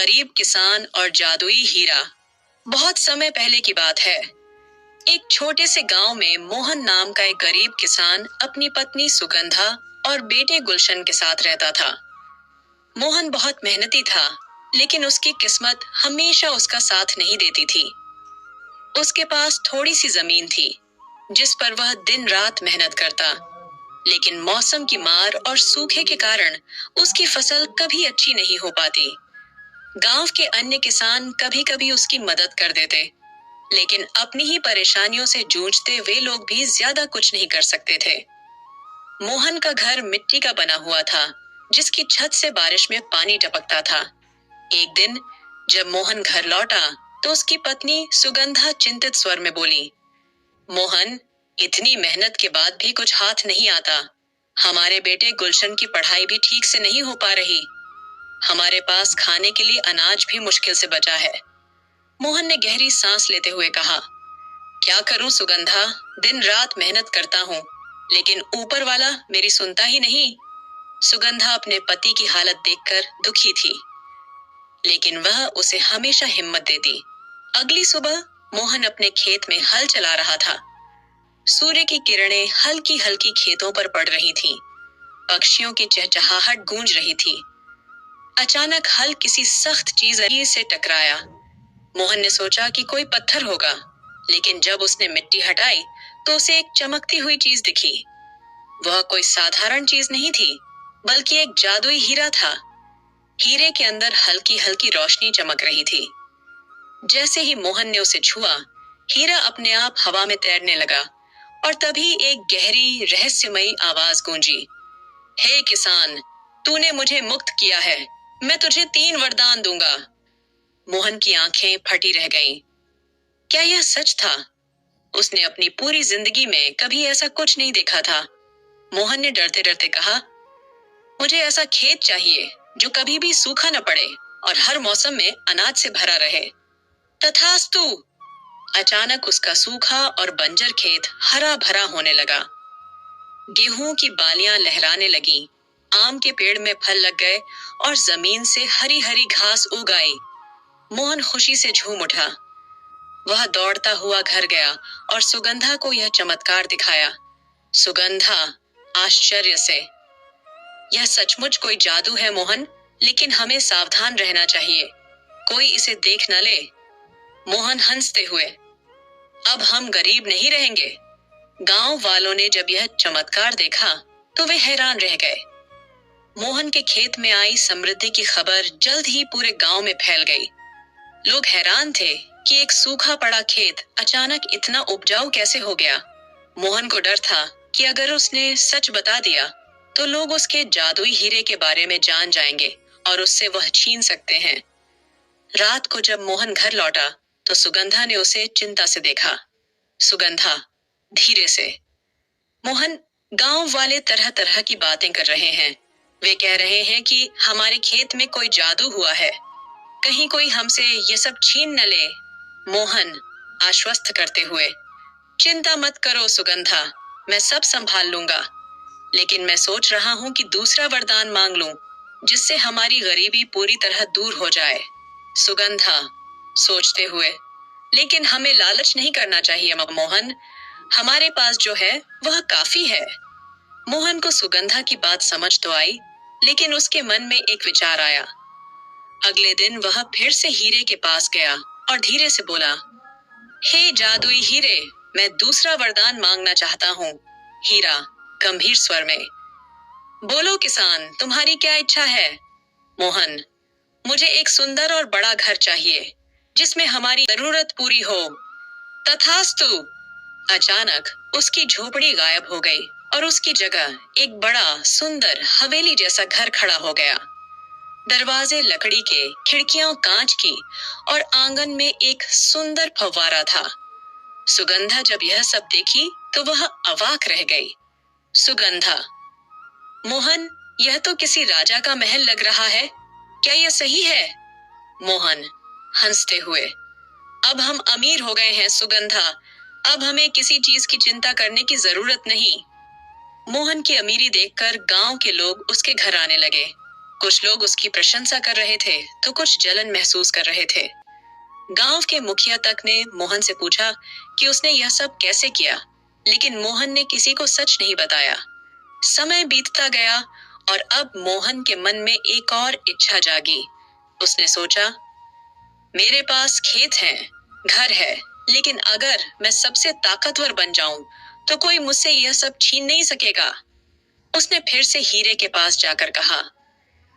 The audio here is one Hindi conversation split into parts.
गरीब किसान और जादुई हीरा। बहुत समय पहले की बात है। एक छोटे से गांव में मोहन नाम का एक गरीब किसान अपनी पत्नी सुगंधा और बेटे गुलशन के साथ रहता था। मोहन बहुत मेहनती था, लेकिन उसकी किस्मत हमेशा उसका साथ नहीं देती थी। उसके पास थोड़ी सी जमीन थी, जिस पर वह दिन रात मेहनत करता, लेकिन मौसम की मार और सूखे के कारण उसकी फसल कभी अच्छी नहीं हो पाती। गांव के अन्य किसान कभी कभी उसकी मदद कर देते, लेकिन अपनी ही परेशानियों से जूझते वे लोग भी ज्यादा कुछ नहीं कर सकते थे। मोहन का घर मिट्टी का बना हुआ था, जिसकी छत से बारिश में पानी टपकता था। एक दिन जब मोहन घर लौटा, तो उसकी पत्नी सुगंधा चिंतित स्वर में बोली, मोहन, इतनी मेहनत के बाद भी कुछ हाथ नहीं आता। हमारे बेटे गुलशन की पढ़ाई भी ठीक से नहीं हो पा रही। हमारे पास खाने के लिए अनाज भी मुश्किल से बचा है। मोहन ने गहरी सांस लेते हुए कहा, क्या करूं सुगंधा, दिन रात मेहनत करता हूं, लेकिन ऊपर वाला मेरी सुनता ही नहीं। सुगंधा अपने पति की हालत देखकर दुखी थी, लेकिन वह उसे हमेशा हिम्मत देती। अगली सुबह मोहन अपने खेत में हल चला रहा था। सूर्य की किरणें हल्की हल्की खेतों पर पड़ रही थीं। पक्षियों की चहचहाहट गूंज रही थी। अचानक हल किसी सख्त चीज से टकराया। मोहन ने सोचा कि कोई पत्थर होगा, लेकिन जब उसने मिट्टी हटाई तो उसे एक चमकती हुई चीज दिखी। वह कोई साधारण चीज नहीं थी, बल्कि एक जादुई हीरा था। हीरे के अंदर हल्की हल्की रोशनी चमक रही थी। जैसे ही मोहन ने उसे छुआ, हीरा अपने आप हवा में तैरने लगा, और तभी एक गहरी रहस्यमयी आवाज गूंजी, हे किसान, तूने मुझे मुक्त किया है। मैं तुझे 3 वरदान दूंगा। मोहन की आंखें फटी रह गईं। क्या यह सच था? उसने अपनी पूरी जिंदगी में कभी ऐसा कुछ नहीं देखा था। मोहन ने डरते डरते कहा, मुझे ऐसा खेत चाहिए जो कभी भी सूखा न पड़े और हर मौसम में अनाज से भरा रहे। तथास्तु। अचानक उसका सूखा और बंजर खेत हरा भरा होने लगा। गेहूं की बालियां लहराने लगी, आम के पेड़ में फल लग गए और जमीन से हरी हरी घास उग आई। मोहन खुशी से झूम उठा। वह दौड़ता हुआ घर गया और सुगंधा को यह चमत्कार दिखाया। सुगंधा आश्चर्य से, यह सचमुच कोई जादू है मोहन, लेकिन हमें सावधान रहना चाहिए, कोई इसे देख न ले। मोहन हंसते हुए, अब हम गरीब नहीं रहेंगे। गांव वालों ने जब यह चमत्कार देखा तो वे हैरान रह गए। मोहन के खेत में आई समृद्धि की खबर जल्द ही पूरे गांव में फैल गई। लोग हैरान थे कि एक सूखा पड़ा खेत अचानक इतना उपजाऊ कैसे हो गया। मोहन को डर था कि अगर उसने सच बता दिया तो लोग उसके जादुई हीरे के बारे में जान जाएंगे और उससे वह छीन सकते हैं। रात को जब मोहन घर लौटा तो सुगंधा ने उसे चिंता से देखा। सुगंधा धीरे से, मोहन, गांव वाले तरह तरह की बातें कर रहे हैं। वे कह रहे हैं कि हमारे खेत में कोई जादू हुआ है, कहीं कोई हमसे ये सब छीन न ले। मोहन आश्वस्त करते हुए, चिंता मत करो सुगंधा, मैं सब संभाल लूंगा, लेकिन मैं सोच रहा हूं कि दूसरा वरदान मांग लूं, जिससे हमारी गरीबी पूरी तरह दूर हो जाए। सुगंधा सोचते हुए, लेकिन हमें लालच नहीं करना चाहिए मोहन, हमारे पास जो है वह काफी है। मोहन को सुगंधा की बात समझ तो आई, लेकिन उसके मन में एक विचार आया। अगले दिन वह फिर से हीरे के पास गया और धीरे से बोला, हे जादुई हीरे, मैं दूसरा वरदान मांगना चाहता हूँ। हीरा गंभीर स्वर में, बोलो किसान, तुम्हारी क्या इच्छा है? मोहन, मुझे एक सुंदर और बड़ा घर चाहिए, जिसमें हमारी जरूरत पूरी हो। तथास्तु। अचानक उसकी झोपड़ी गायब हो गई और उसकी जगह एक बड़ा सुंदर हवेली जैसा घर खड़ा हो गया। दरवाजे लकड़ी के, खिड़कियां कांच की और आंगन में एक सुंदर फव्वारा था। सुगंधा जब यह सब देखी तो वह अवाक रह गई। सुगंधा, मोहन, यह तो किसी राजा का महल लग रहा है, क्या यह सही है? मोहन हंसते हुए, अब हम अमीर हो गए हैं सुगंधा, अब हमें किसी चीज की चिंता करने की जरूरत नहीं। मोहन की अमीरी देखकर गांव के लोग उसके घर आने लगे। कुछ लोग उसकी प्रशंसा कर रहे थे तो कुछ जलन महसूस कर रहे थे। गांव के मुखिया तक ने मोहन से पूछा कि उसने यह सब कैसे किया, लेकिन मोहन ने किसी को सच नहीं बताया। समय बीतता गया और अब मोहन के मन में एक और इच्छा जागी। उसने सोचा, मेरे पास खेत हैं, घर है, लेकिन अगर मैं सबसे ताकतवर बन जाऊं तो कोई मुझसे यह सब छीन नहीं सकेगा। उसने फिर से हीरे के पास जाकर कहा,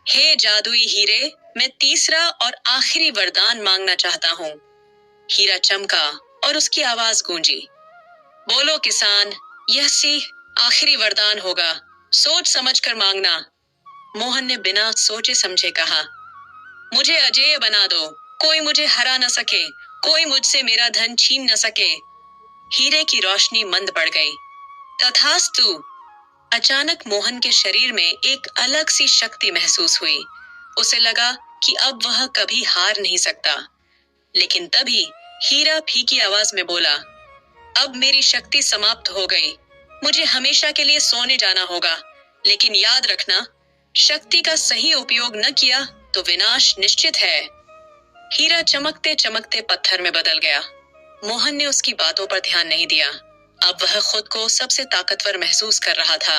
हे जादुई हीरे, मैं तीसरा और आखिरी वरदान मांगना चाहता हूँ। हीरा चमका और उसकी आवाज गूंजी, बोलो किसान, यह सी आखिरी वरदान होगा, सोच समझ कर मांगना। मोहन ने बिना सोचे समझे कहा, मुझे अजेय बना दो, कोई मुझे हरा न सके, कोई मुझसे मेरा धन छीन न सके। हीरे की रोशनी मंद पड़ गई। तथास्तु। अचानक मोहन के शरीर में एक अलग सी शक्ति महसूस हुई। उसे लगा कि अब वह कभी हार नहीं सकता। लेकिन तभी हीरा फीकी आवाज में बोला, अब मेरी शक्ति समाप्त हो गई, मुझे हमेशा के लिए सोने जाना होगा। लेकिन याद रखना, शक्ति का सही उपयोग न किया तो विनाश निश्चित है। हीरा चमकते चमकते पत्थर में बदल गया। मोहन ने उसकी बातों पर ध्यान नहीं दिया। अब वह खुद को सबसे ताकतवर महसूस कर रहा था।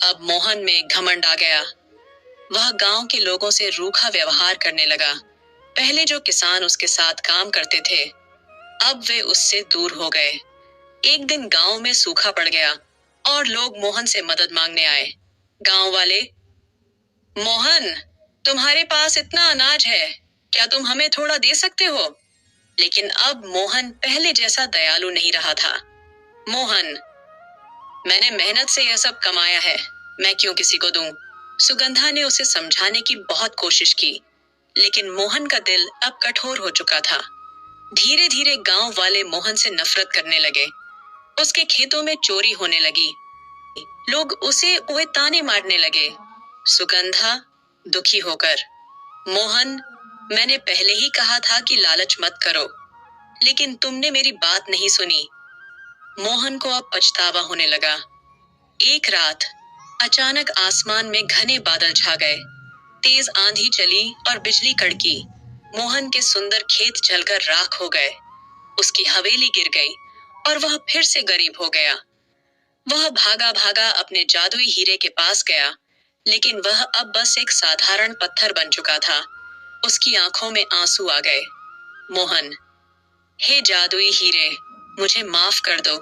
अब मोहन में घमंड आ गया। वह गांव के लोगों से रूखा व्यवहार करने लगा। पहले जो किसान उसके साथ काम करते थे, अब वे उससे दूर हो गए। एक दिन गांव में सूखा पड़ गया और लोग मोहन से मदद मांगने आए। गांव वाले, मोहन, तुम्हारे पास इतना अनाज है, क्या तुम हमें थोड़ा दे सकते हो? लेकिन अब मोहन पहले जैसा दयालु नहीं रहा था। मोहन, मैंने मेहनत से यह सब कमाया है, मैं क्यों किसी को दूं? सुगंधा ने उसे समझाने की बहुत कोशिश की, लेकिन मोहन का दिल अब कठोर हो चुका था। धीरे धीरे गांव वाले मोहन से नफरत करने लगे। उसके खेतों में चोरी होने लगी। लोग उसे ओए ताने मारने लगे। सुगंधा दुखी होकर, मोहन, मैंने पहले ही कहा था कि लालच मत करो, लेकिन तुमने मेरी बात नहीं सुनी। मोहन को अब पछतावा होने लगा। एक रात अचानक आसमान में घने बादल छा गए। तेज आंधी चली और बिजली कड़की। मोहन के सुंदर खेत जलकर राख हो गए। उसकी हवेली गिर गई और वह फिर से गरीब हो गया। वह भागा भागा अपने जादुई हीरे के पास गया, लेकिन वह अब बस एक साधारण पत्थर बन चुका था। उसकी आंखों में आंसू आ गए। मोहन, हे जादुई हीरे, मुझे माफ कर दो।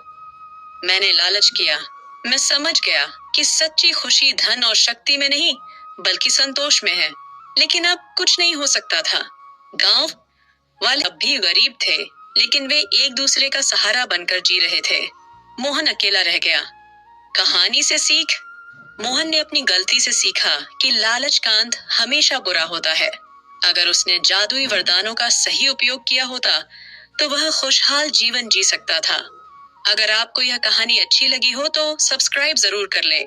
मैंने लालच किया। मैं समझ गया कि सच्ची खुशी धन और शक्ति में नहीं, बल्कि संतोष में है। लेकिन अब कुछ नहीं हो सकता था। गांव वाले अब भी गरीब थे, लेकिन वे एक दूसरे का सहारा बनकर जी रहे थे। मोहन अकेला रह गया। कहानी से सीख। मोहन ने अपनी गलती से सीखा कि लालच का अंत हमेशा बुरा होता है। अगर उसने जादुई वरदानों का सही उपयोग किया होता तो वह खुशहाल जीवन जी सकता था। अगर आपको यह कहानी अच्छी लगी हो तो सब्सक्राइब जरूर कर ले।